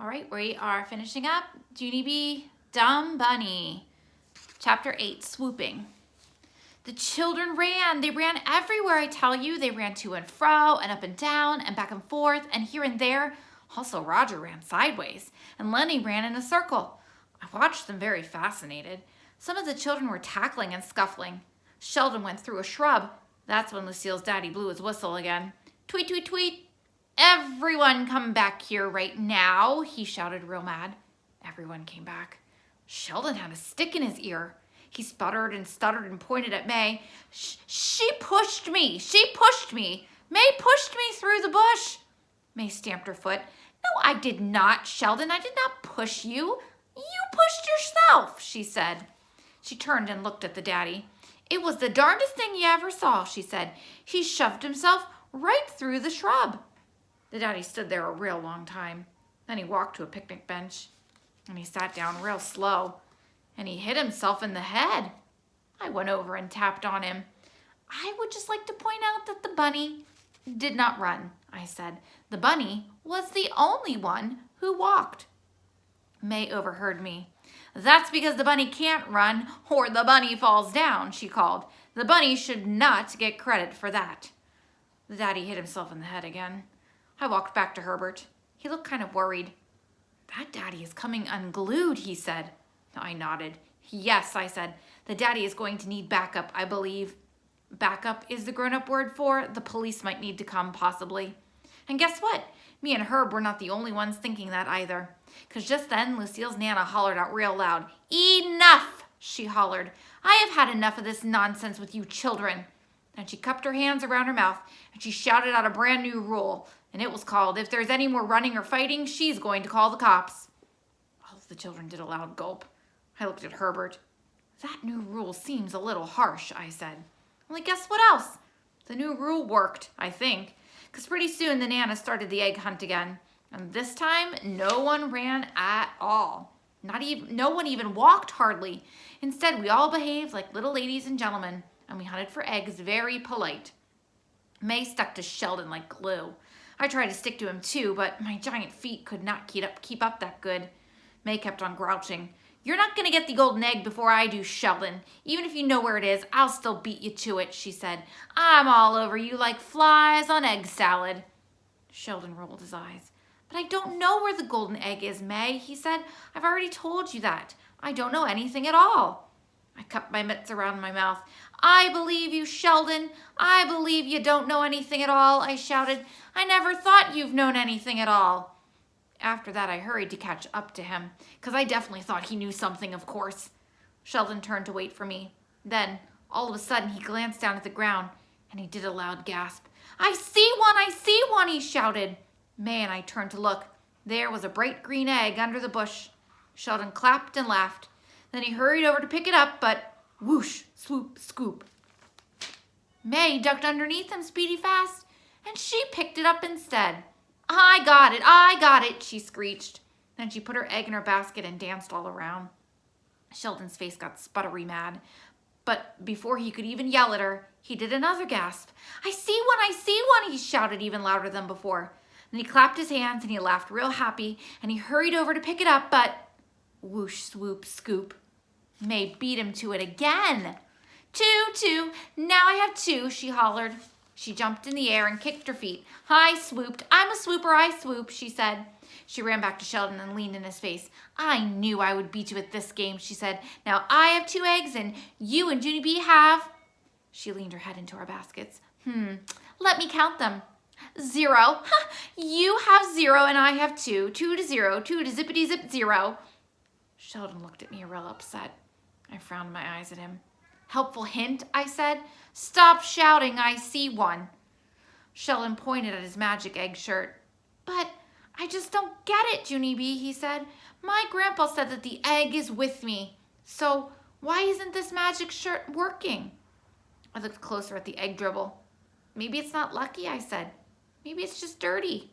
All right, we are finishing up Junie B. Dumb Bunny. Chapter 8, Swooping. The children ran. They ran everywhere, I tell you. They ran to and fro and up and down and back and forth and here and there. Also, Roger ran sideways and Lenny ran in a circle. I watched them very fascinated. Some of the children were tackling and scuffling. Sheldon went through a shrub. That's when Lucille's daddy blew his whistle again. Tweet, tweet, tweet. Everyone come back here right now, he shouted real mad. Everyone came back. Sheldon had a stick in his ear. He sputtered and stuttered and pointed at May. She pushed me. She pushed me. May pushed me through the bush. May stamped her foot. No, I did not, Sheldon. I did not push you. You pushed yourself, she said. She turned and looked at the daddy. It was the darndest thing you ever saw, she said. He shoved himself right through the shrub. The daddy stood there a real long time. Then he walked to a picnic bench, and he sat down real slow, and he hit himself in the head. I went over and tapped on him. I would just like to point out that the bunny did not run, I said. The bunny was the only one who walked. May overheard me. That's because the bunny can't run or the bunny falls down, she called. The bunny should not get credit for that. The daddy hit himself in the head again. I walked back to Herbert. He looked kind of worried. That daddy is coming unglued, he said. I nodded. Yes, I said. The daddy is going to need backup, I believe. Backup is the grown-up word for the police might need to come, possibly. And guess what? Me and Herb were not the only ones thinking that either. Because just then, Lucille's Nana hollered out real loud. Enough, she hollered. I have had enough of this nonsense with you children. And she cupped her hands around her mouth, and she shouted out a brand new rule. And it was called, if there's any more running or fighting, she's going to call the cops. All of the children did a loud gulp. I looked at Herbert. That new rule seems a little harsh, I said. Only guess what else? The new rule worked, I think. Because pretty soon the Nana started the egg hunt again. And this time, no one ran at all. No one even walked hardly. Instead, we all behaved like little ladies and gentlemen. And we hunted for eggs very polite. May stuck to Sheldon like glue. I tried to stick to him too, but my giant feet could not keep up that good. May kept on grouching. You're not going to get the golden egg before I do, Sheldon. Even if you know where it is, I'll still beat you to it, she said. I'm all over you like flies on egg salad. Sheldon rolled his eyes. But I don't know where the golden egg is, May, he said. I've already told you that. I don't know anything at all. I cupped my mitts around my mouth. I believe you, Sheldon. I believe you don't know anything at all, I shouted. I never thought you've known anything at all. After that, I hurried to catch up to him, because I definitely thought he knew something, of course. Sheldon turned to wait for me. Then, all of a sudden, he glanced down at the ground, and he did a loud gasp. I see one, he shouted. May and I turned to look. There was a bright green egg under the bush. Sheldon clapped and laughed. Then he hurried over to pick it up, but whoosh, swoop, scoop. May ducked underneath him speedy fast, and she picked it up instead. I got it, she screeched. Then she put her egg in her basket and danced all around. Sheldon's face got sputtery mad, but before he could even yell at her, he did another gasp. I see one, he shouted even louder than before. Then he clapped his hands and he laughed real happy, and he hurried over to pick it up, but whoosh, swoop, scoop. May beat him to it again. Two, now I have two, she hollered. She jumped in the air and kicked her feet. I swooped. I'm a swooper, I swoop, she said. She ran back to Sheldon and leaned in his face. I knew I would beat you at this game, she said. Now I have 2 eggs and you and Junie B have... She leaned her head into our baskets. Let me count them. 0. You have 0 and I have 2. 2 to 0. 2 to zippity zip 0. Sheldon looked at me real upset. I frowned my eyes at him. Helpful hint, I said. Stop shouting, I see one. Sheldon pointed at his magic egg shirt. But I just don't get it, Junie B, he said. My grandpa said that the egg is with me. So why isn't this magic shirt working? I looked closer at the egg dribble. Maybe it's not lucky, I said. Maybe it's just dirty.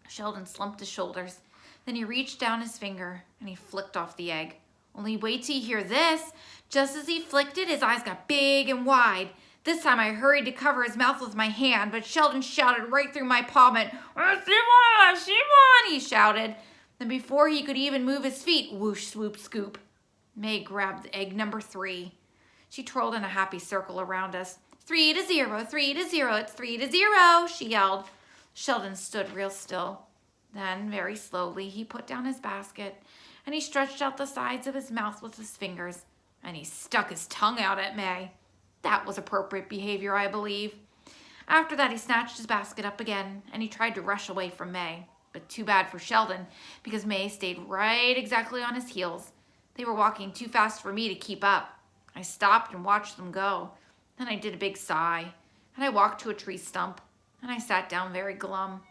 Sheldon slumped his shoulders. Then he reached down his finger and he flicked off the egg. Only wait till you hear this. Just as he flicked it, his eyes got big and wide. This time I hurried to cover his mouth with my hand, but Sheldon shouted right through my palm and, I see one, he shouted. Then before he could even move his feet, whoosh, swoop, scoop, May grabbed egg number 3. She twirled in a happy circle around us. 3 to 0, 3 to 0, it's 3 to 0, she yelled. Sheldon stood real still. Then, very slowly, he put down his basket, and he stretched out the sides of his mouth with his fingers, and he stuck his tongue out at May. That was appropriate behavior, I believe. After that, he snatched his basket up again, and he tried to rush away from May. But too bad for Sheldon, because May stayed right exactly on his heels. They were walking too fast for me to keep up. I stopped and watched them go. Then I did a big sigh, and I walked to a tree stump, and I sat down very glum.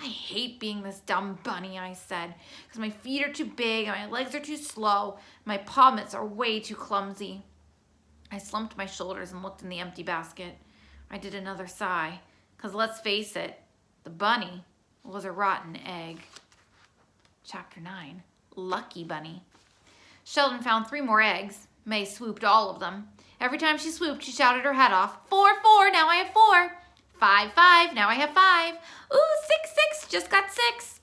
I hate being this dumb bunny, I said, because my feet are too big, and my legs are too slow, and my paw mitts are way too clumsy. I slumped my shoulders and looked in the empty basket. I did another sigh, because let's face it, the bunny was a rotten egg. Chapter 9, Lucky Bunny. Sheldon found 3 more eggs. May swooped all of them. Every time she swooped, she shouted her head off. 4, 4, now I have 4. 5, 5, now I have 5. Ooh, 6, 6, just got 6.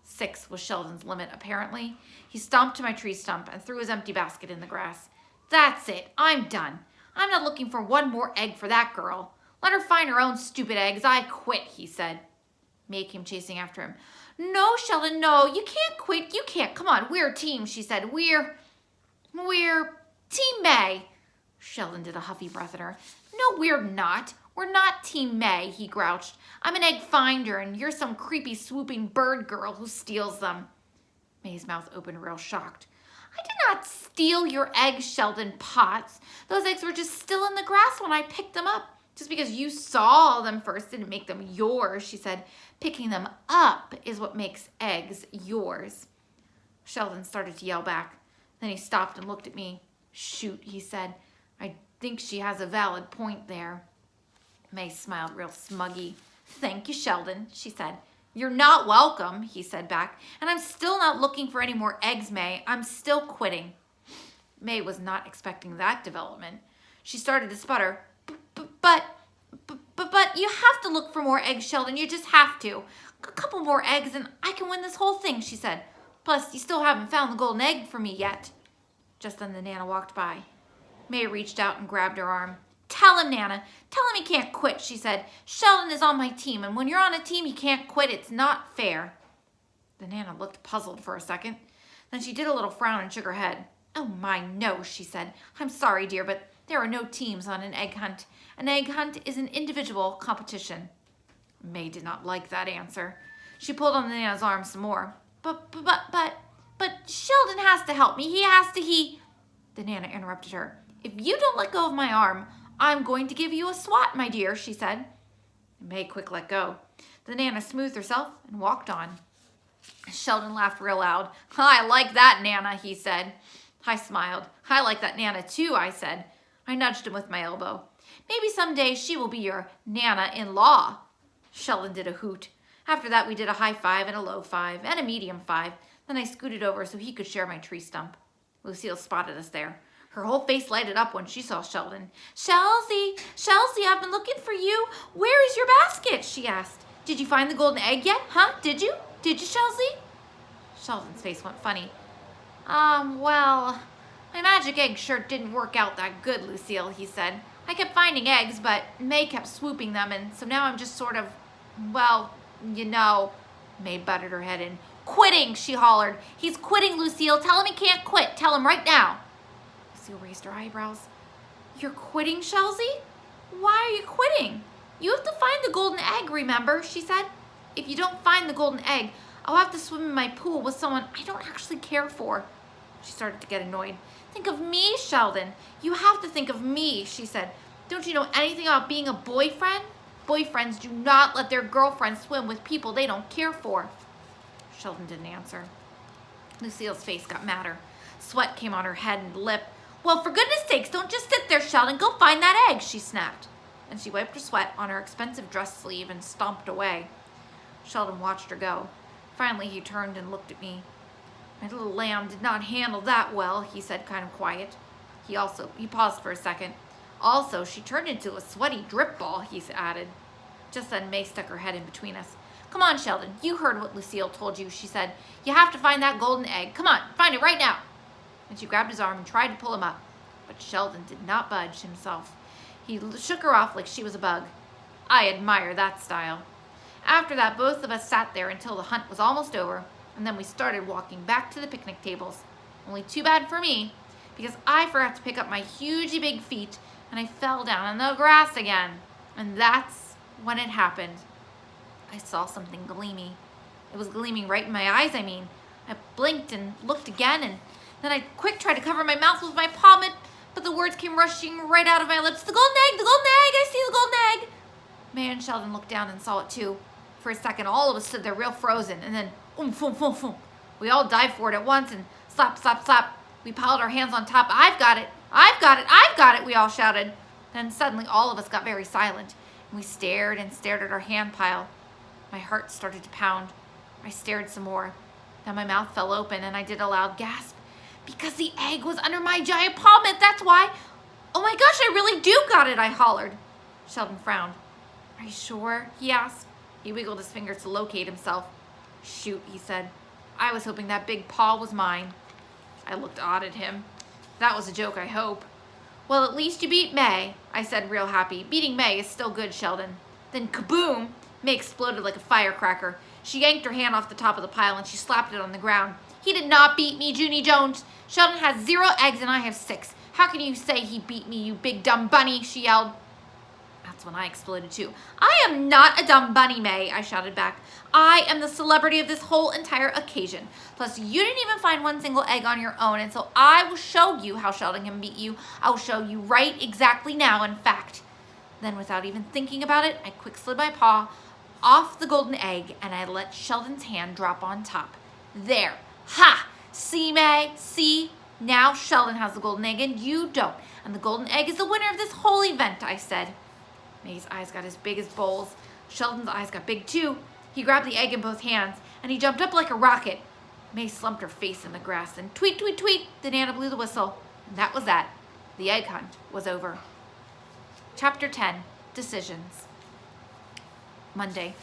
6 was Sheldon's limit, apparently. He stomped to my tree stump and threw his empty basket in the grass. That's it, I'm done. I'm not looking for one more egg for that girl. Let her find her own stupid eggs. I quit, he said. May came chasing after him. No, Sheldon, no, you can't quit. You can't. Come on, we're a team, she said. We're Team May. Sheldon did a huffy breath at her. No, we're not. We're not Team May, he grouched. I'm an egg finder, and you're some creepy swooping bird girl who steals them. May's mouth opened real shocked. I did not steal your eggs, Sheldon Potts. Those eggs were just still in the grass when I picked them up. Just because you saw them first didn't make them yours, she said. Picking them up is what makes eggs yours. Sheldon started to yell back. Then he stopped and looked at me. Shoot, he said. I think she has a valid point there. May smiled real smuggy. Thank you, Sheldon, she said. You're not welcome, he said back. And I'm still not looking for any more eggs, May. I'm still quitting. May was not expecting that development. She started to sputter. But you have to look for more eggs, Sheldon. You just have to. A couple more eggs and I can win this whole thing, she said. Plus, you still haven't found the golden egg for me yet. Just then the Nana walked by. May reached out and grabbed her arm. Tell him, Nana. Tell him he can't quit, she said. Sheldon is on my team, and when you're on a team, you can't quit. It's not fair. The Nana looked puzzled for a second. Then she did a little frown and shook her head. Oh, my, no, she said. I'm sorry, dear, but there are no teams on an egg hunt. An egg hunt is an individual competition. May did not like that answer. She pulled on the Nana's arm some more. But Sheldon has to help me. The Nana interrupted her. If you don't let go of my arm, I'm going to give you a swat, my dear, she said. May quick let go. The Nana smoothed herself and walked on. Sheldon laughed real loud. I like that, Nana, he said. I smiled. I like that Nana too, I said. I nudged him with my elbow. Maybe someday she will be your Nana-in-law. Sheldon did a hoot. After that, we did a high 5 and a low 5 and a medium 5. Then I scooted over so he could share my tree stump. Lucille spotted us there. Her whole face lighted up when she saw Sheldon. Chelsea, I've been looking for you. Where is your basket? She asked. Did you find the golden egg yet? Huh? Did you, Chelsea? Sheldon's face went funny. Well, my magic egg sure didn't work out that good, Lucille, he said. I kept finding eggs, but May kept swooping them, and so now I'm just sort of, well, you know. May butted her head in. Quitting, she hollered. He's quitting, Lucille. Tell him he can't quit. Tell him right now. Lucille raised her eyebrows. You're quitting, Chelsea? Why are you quitting? You have to find the golden egg, remember, she said. If you don't find the golden egg, I'll have to swim in my pool with someone I don't actually care for. She started to get annoyed. Think of me, Sheldon. You have to think of me, she said. Don't you know anything about being a boyfriend? Boyfriends do not let their girlfriends swim with people they don't care for. Sheldon didn't answer. Lucille's face got madder. Sweat came on her head and lip. Well, for goodness sakes, don't just sit there, Sheldon. Go find that egg, she snapped. And she wiped her sweat on her expensive dress sleeve and stomped away. Sheldon watched her go. Finally, he turned and looked at me. My little lamb did not handle that well, he said, kind of quiet. He paused for a second. Also, she turned into a sweaty drip ball, he added. Just then, May stuck her head in between us. Come on, Sheldon, you heard what Lucille told you, she said. You have to find that golden egg. Come on, find it right now. And she grabbed his arm and tried to pull him up, but Sheldon did not budge himself. He shook her off like she was a bug. I admire that style. After that, both of us sat there until the hunt was almost over, and then we started walking back to the picnic tables. Only too bad for me, because I forgot to pick up my hugely big feet, and I fell down in the grass again. And that's when it happened. I saw something gleamy. It was gleaming right in my eyes, I mean. I blinked and looked again, and then I quick tried to cover my mouth with my palm, but the words came rushing right out of my lips. The golden egg! The golden egg! I see the golden egg! May and Sheldon looked down and saw it too. For a second, all of us stood there real frozen, and then oomph, oomph, oomph, oomph. We all dived for it at once, and slap, slap, slap. We piled our hands on top. I've got it! I've got it! I've got it! We all shouted. Then suddenly all of us got very silent, and we stared and stared at our hand pile. My heart started to pound. I stared some more. Then my mouth fell open, and I did a loud gasp. Because the egg was under my giant palm, that's why. Oh my gosh, I really do got it, I hollered. Sheldon frowned. Are you sure? He asked. He wiggled his fingers to locate himself. Shoot, he said. I was hoping that big paw was mine. I looked odd at him. That was a joke, I hope. Well, at least you beat May, I said real happy. Beating May is still good, Sheldon. Then kaboom! May exploded like a firecracker. She yanked her hand off the top of the pile and she slapped it on the ground. He did not beat me, Junie Jones. Sheldon has 0 eggs and I have 6. How can you say he beat me, you big dumb bunny? She yelled. That's when I exploded too. I am not a dumb bunny, May, I shouted back. I am the celebrity of this whole entire occasion. Plus, you didn't even find one single egg on your own, and so I will show you how Sheldon can beat you. I will show you right exactly now, in fact. Then, without even thinking about it, I quick slid my paw off the golden egg, and I let Sheldon's hand drop on top. There. Ha! See, May? See? Now Sheldon has the golden egg and you don't. And the golden egg is the winner of this whole event, I said. May's eyes got as big as bowls. Sheldon's eyes got big too. He grabbed the egg in both hands and he jumped up like a rocket. May slumped her face in the grass and tweet, tweet, tweet, the Nana blew the whistle. And that was that. The egg hunt was over. Chapter 10, Decisions. Monday.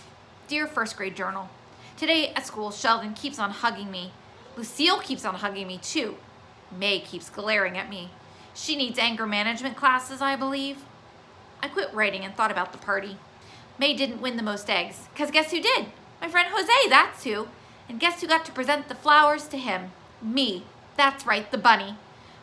Dear first grade journal. Today at school, Sheldon keeps on hugging me. Lucille keeps on hugging me too. May keeps glaring at me. She needs anger management classes, I believe. I quit writing and thought about the party. May didn't win the most eggs, because guess who did? My friend Jose, that's who. And guess who got to present the flowers to him? Me. That's right, the bunny.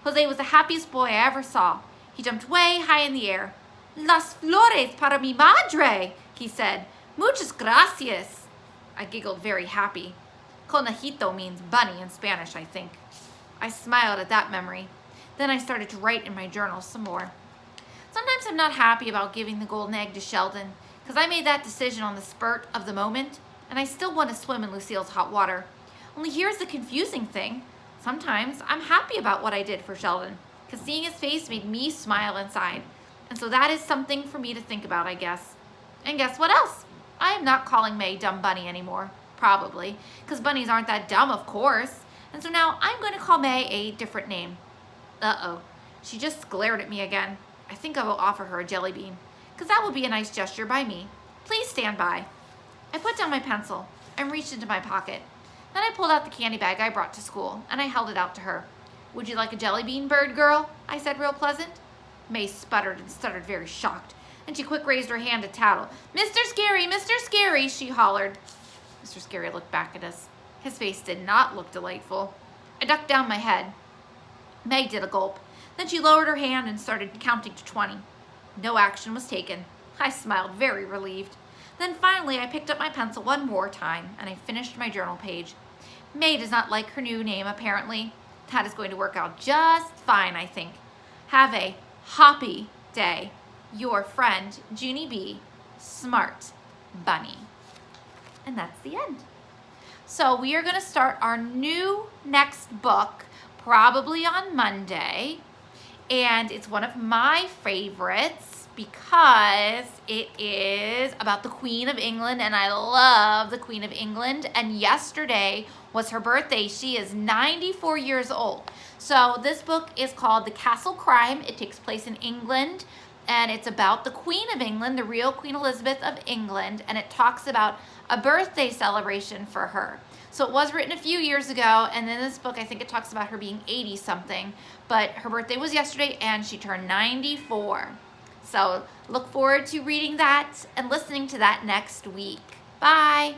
Jose was the happiest boy I ever saw. He jumped way high in the air. Las flores para mi madre, he said. Muchas gracias. I giggled very happy. Conejito means bunny in Spanish, I think. I smiled at that memory. Then I started to write in my journal some more. Sometimes I'm not happy about giving the golden egg to Sheldon, because I made that decision on the spurt of the moment, and I still want to swim in Lucille's hot water. Only here's the confusing thing. Sometimes I'm happy about what I did for Sheldon, because seeing his face made me smile inside. And so that is something for me to think about, I guess. And guess what else? I am not calling May Dumb Bunny anymore. Probably, because bunnies aren't that dumb, of course. And so now I'm going to call May a different name. Uh-oh. She just glared at me again. I think I will offer her a jelly bean, because that would be a nice gesture by me. Please stand by. I put down my pencil and reached into my pocket. Then I pulled out the candy bag I brought to school, and I held it out to her. Would you like a jelly bean, bird girl? I said real pleasant. May sputtered and stuttered very shocked, and she quick raised her hand to tattle. Mr. Scary, she hollered. Mr. Scary looked back at us. His face did not look delightful. I ducked down my head. May did a gulp. Then she lowered her hand and started counting to 20. No action was taken. I smiled, very relieved. Then finally I picked up my pencil one more time and I finished my journal page. May does not like her new name, apparently. That is going to work out just fine, I think. Have a hoppy day. Your friend, Junie B. Smart Bunny. And that's the end. So we are going to start our new next book probably on Monday. And it's one of my favorites because it is about the Queen of England, and I love the Queen of England. And yesterday was her birthday. She is 94 years old. So this book is called The Castle Crime. It takes place in England, and it's about the Queen of England, the real Queen Elizabeth of England, and it talks about a birthday celebration for her. So it was written a few years ago, and in this book, I think it talks about her being 80-something, but her birthday was yesterday, and she turned 94. So look forward to reading that and listening to that next week. Bye.